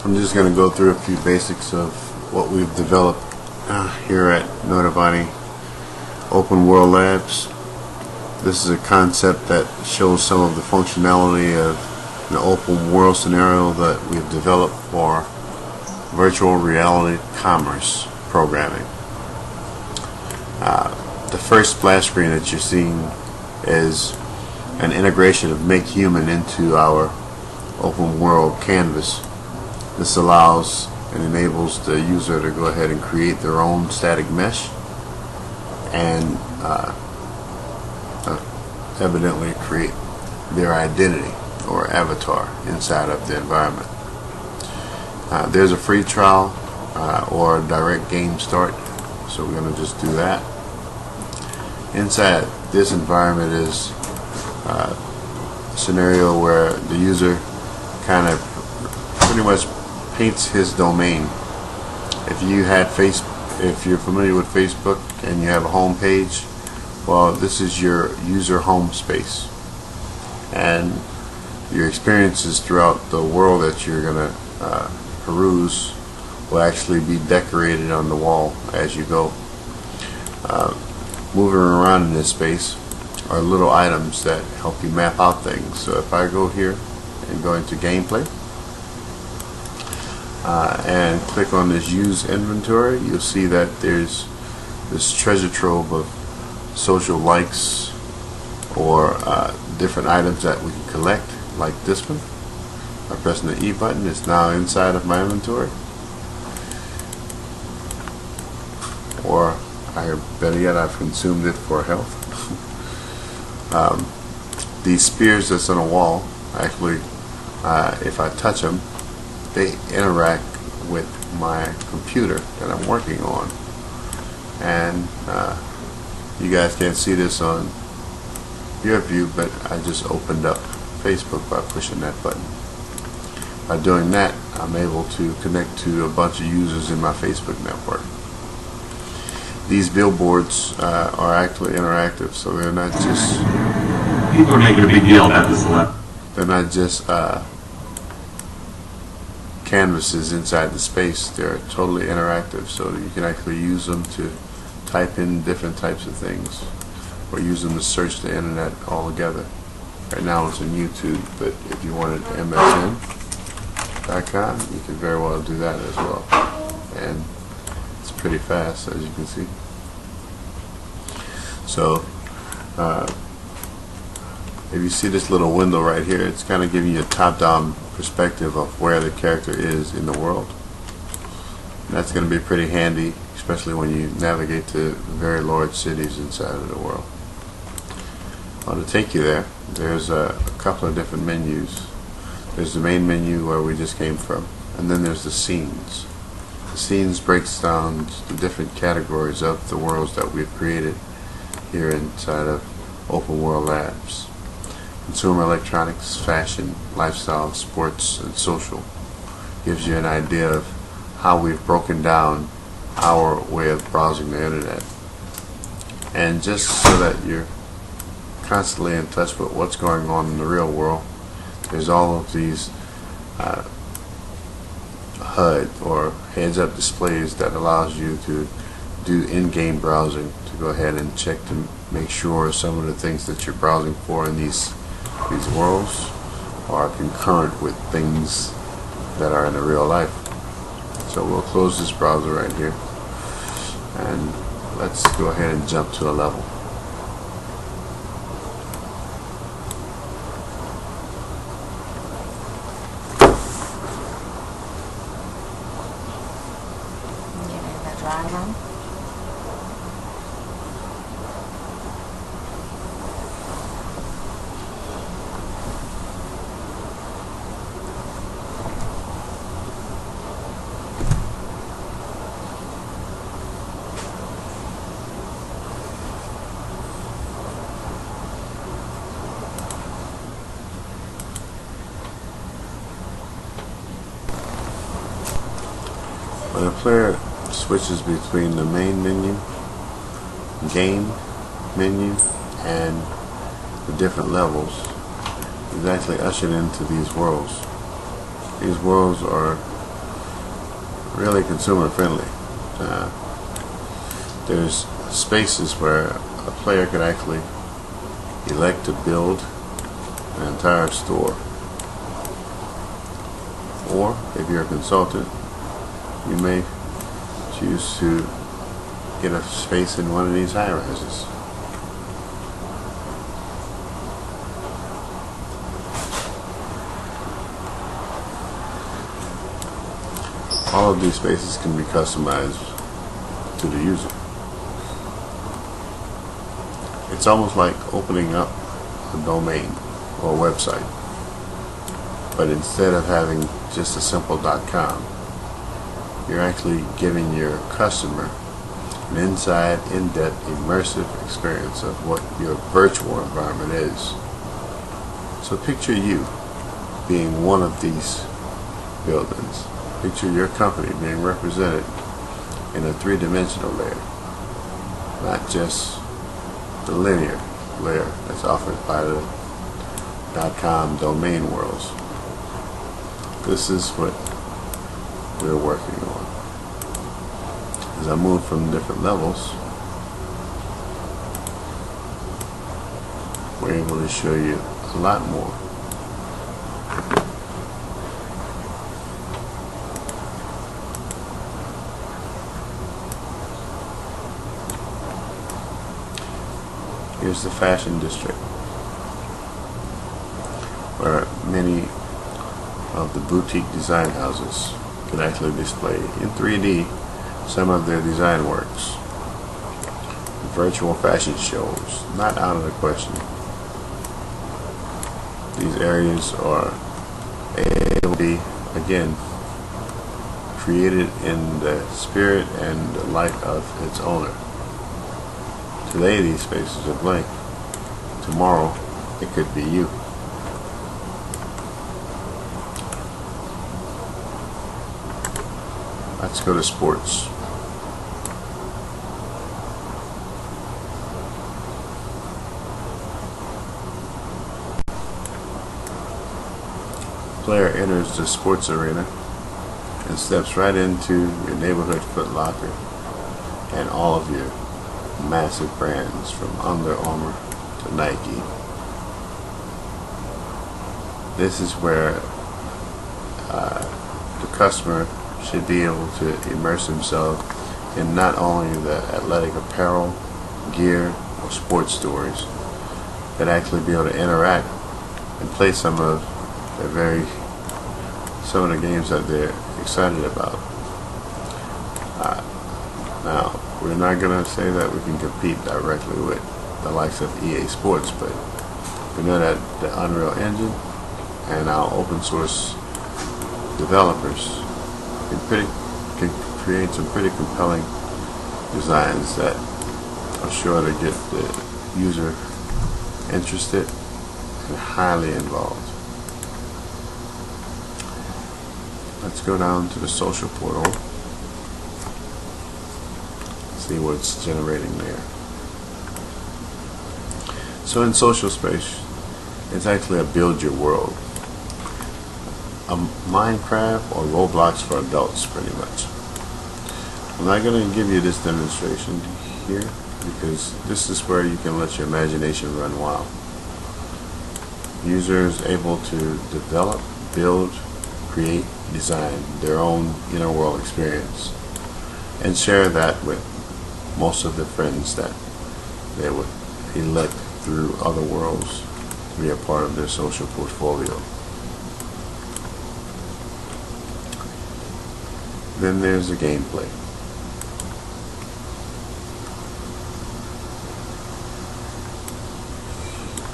I'm just going to go through a few basics of what we've developed here at Notabani Open World Labs. This is a concept that shows some of the functionality of an open world scenario that we've developed for virtual reality commerce programming. The first splash screen that you're seeing is an integration of Make Human into our open world canvas. This allows and enables the user to go ahead and create their own static mesh and evidently create their identity or avatar inside of the environment. There's a free trial or direct game start, so we're going to just do that. Inside this environment is a scenario where the user kind of pretty much paints his domain. If you're familiar with Facebook and you have a home page, well, this is your user home space, and your experiences throughout the world that you're gonna peruse will actually be decorated on the wall as you go. Moving around in this space are little items that help you map out things. So if I go here and go into gameplay and click on this use inventory, you'll see that there's this treasure trove of social likes or different items that we can collect, like this one. By pressing the E button, it's now inside of my inventory. Or better yet, I've consumed it for health. These spears that's on a wall, actually, if I touch them, they interact with my computer that I'm working on. And you guys can't see this on your view, but I just opened up Facebook by pushing that button. By doing that, I'm able to connect to a bunch of users in my Facebook network. These billboards are actually interactive, so they're not just... People are making a big deal about this one. They're not just canvases inside the space. They're totally interactive, so you can actually use them to type in different types of things, or use them to search the internet altogether. Right now it's on YouTube, but if you wanted MSN.com, you can very well do that as well. And it's pretty fast, as you can see. So if you see this little window right here, it's kind of giving you a top-down perspective of where the character is in the world. And that's going to be pretty handy, especially when you navigate to very large cities inside of the world. Well, to take you there, there's a couple of different menus. There's the main menu where we just came from, and then there's the scenes. The scenes breaks down the different categories of the worlds that we've created here inside of Open World Labs. Consumer electronics, fashion, lifestyle, sports, and social. Gives you an idea of how we've broken down our way of browsing the internet. And just so that you're constantly in touch with what's going on in the real world, there's all of these HUD or heads-up displays that allows you to do in-game browsing, to go ahead and check to make sure some of the things that you're browsing for in these worlds are concurrent with things that are in the real life. So we'll close this browser right here, and let's go ahead and jump to a level. When a player switches between the main menu, game menu, and the different levels, is actually ushered into these worlds. These worlds are really consumer friendly. There's spaces where a player could actually elect to build an entire store, or if you're a consultant, you may choose to get a space in one of these high rises. All of these spaces can be customized to the user. It's almost like opening up a domain or a website, but instead of having just a simple .com, you're actually giving your customer an inside, in-depth, immersive experience of what your virtual environment is. So picture you being one of these buildings. Picture your company being represented in a three-dimensional layer, not just the linear layer that's offered by the .com domain worlds. This is what we're working on. As I move from different levels, we're able to show you a lot more. Here's the fashion district, where many of the boutique design houses can actually display in 3D some of their design works. Virtual fashion shows, not out of the question. These areas are able to be, again, created in the spirit and the light of its owner. Today these spaces are blank. Tomorrow it could be you. Let's go to sports. Player enters the sports arena and steps right into your neighborhood Foot Locker and all of your massive brands from Under Armour to Nike. This is where the customer should be able to immerse himself in not only the athletic apparel, gear, or sports stories, but actually be able to interact and play some of the games that they're excited about. Now, we're not going to say that we can compete directly with the likes of EA Sports, but we know that the Unreal Engine and our open source developers can create some pretty compelling designs that are sure to get the user interested and highly involved. Let's go down to the social portal, see what's generating there. So in social space, it's actually a build your world. A Minecraft or Roblox for adults, pretty much. I'm not going to give you this demonstration here because this is where you can let your imagination run wild. Users able to develop, build, create, design their own inner world experience and share that with most of the friends that they would elect through other worlds to be a part of their social portfolio. Then there's the gameplay.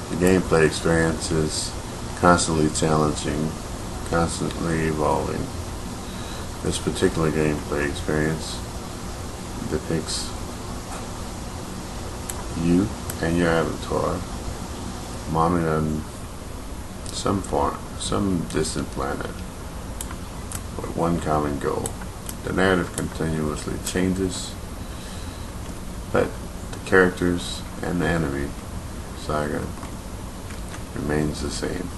The gameplay experience is constantly challenging, constantly evolving. This particular gameplay experience depicts you and your avatar momming on some farm, some distant planet with one common goal. The narrative continuously changes, but the characters and the enemy saga remains the same.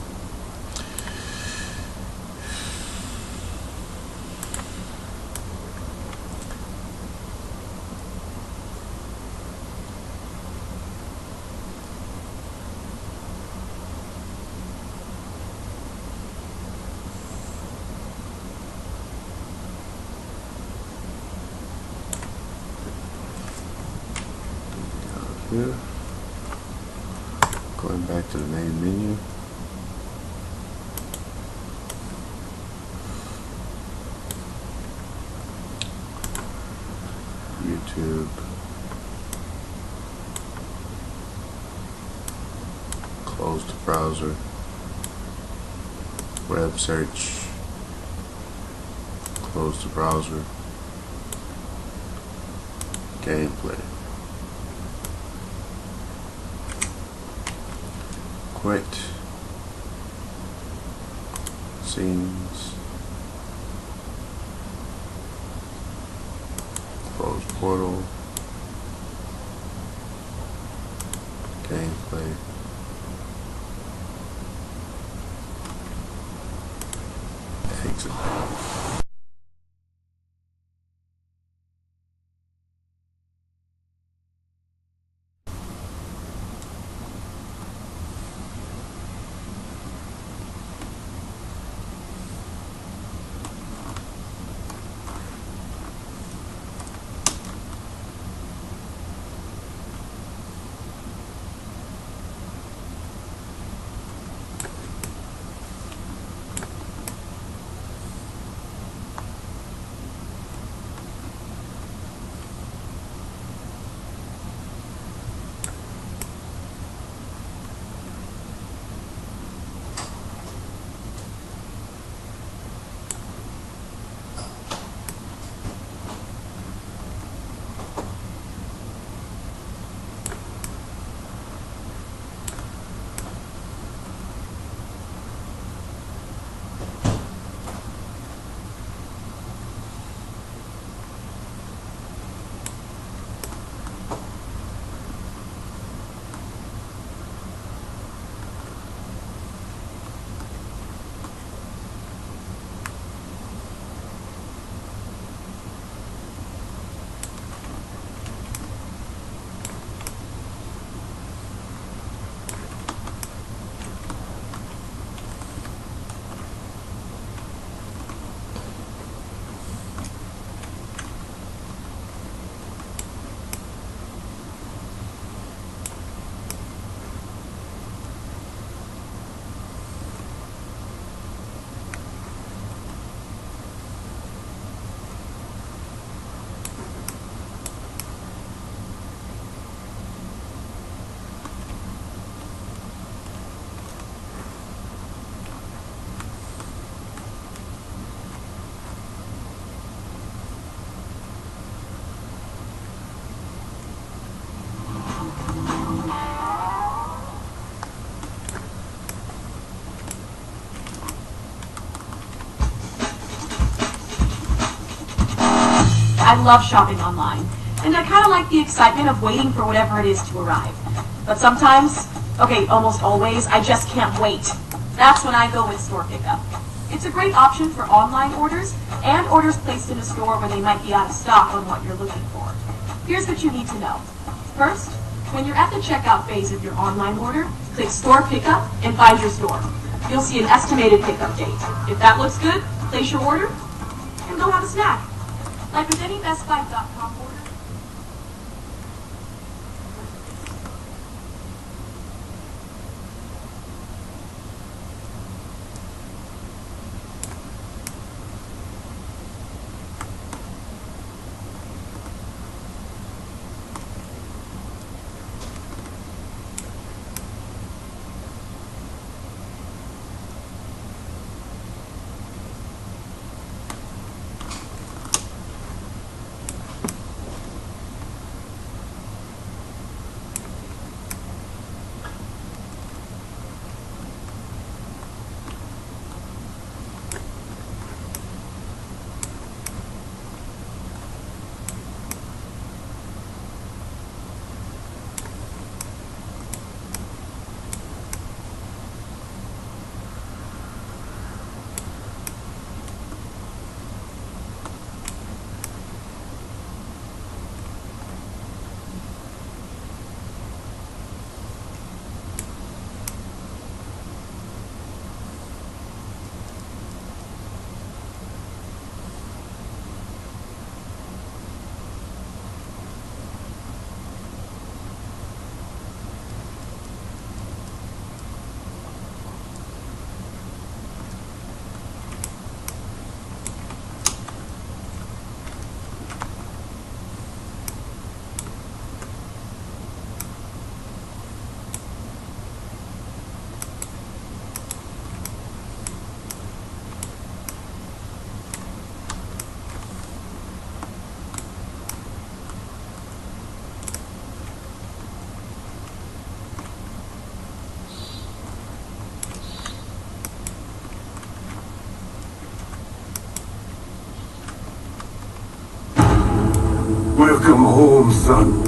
here. Going back to the main menu. YouTube. Close the browser. Web search. Close the browser. Gameplay. Quit. Scenes. Close portal. Gameplay. Exit. I love shopping online, and I kind of like the excitement of waiting for whatever it is to arrive. But sometimes, okay, almost always, I just can't wait. That's when I go with store pickup. It's a great option for online orders and orders placed in a store where they might be out of stock on what you're looking for. Here's what you need to know. First, when you're at the checkout phase of your online order, click Store Pickup and find your store. You'll see an estimated pickup date. If that looks good, place your order and go have a snack. Like with any BestBuy.com order. home, son.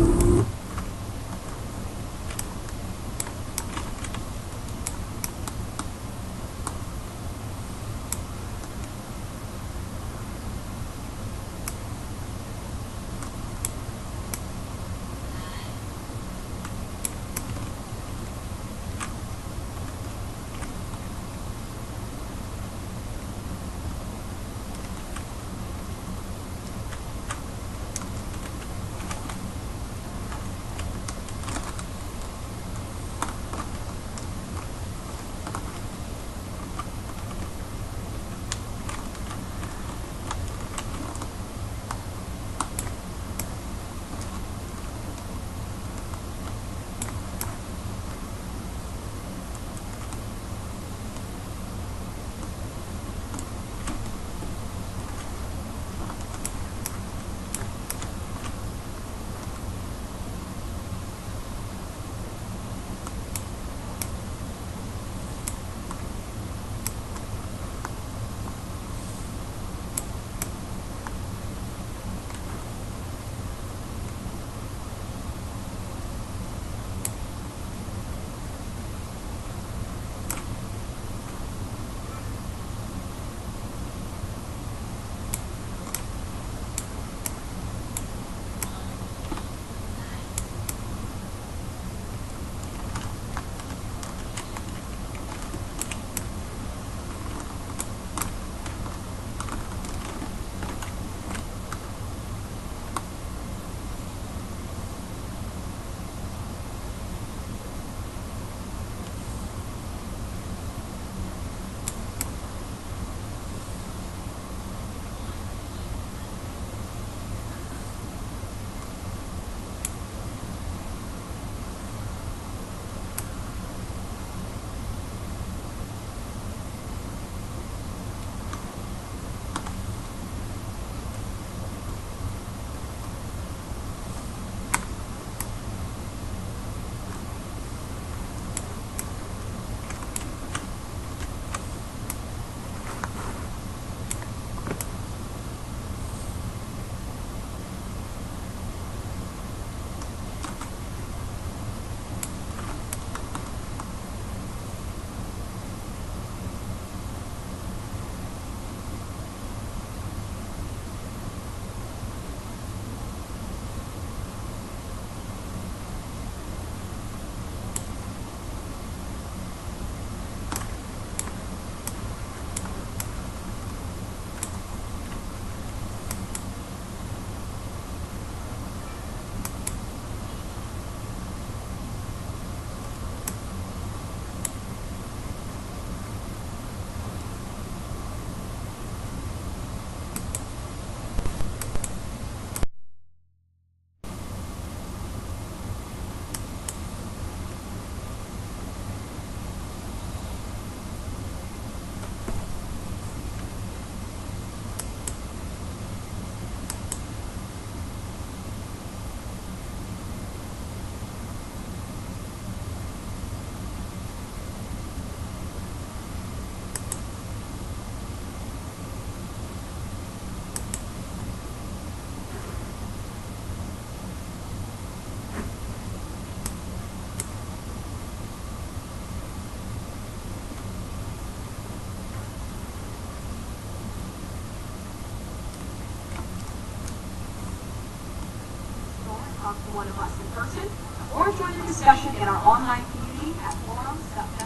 Talk to one of us in person, or join the discussion in our online community at forums.com.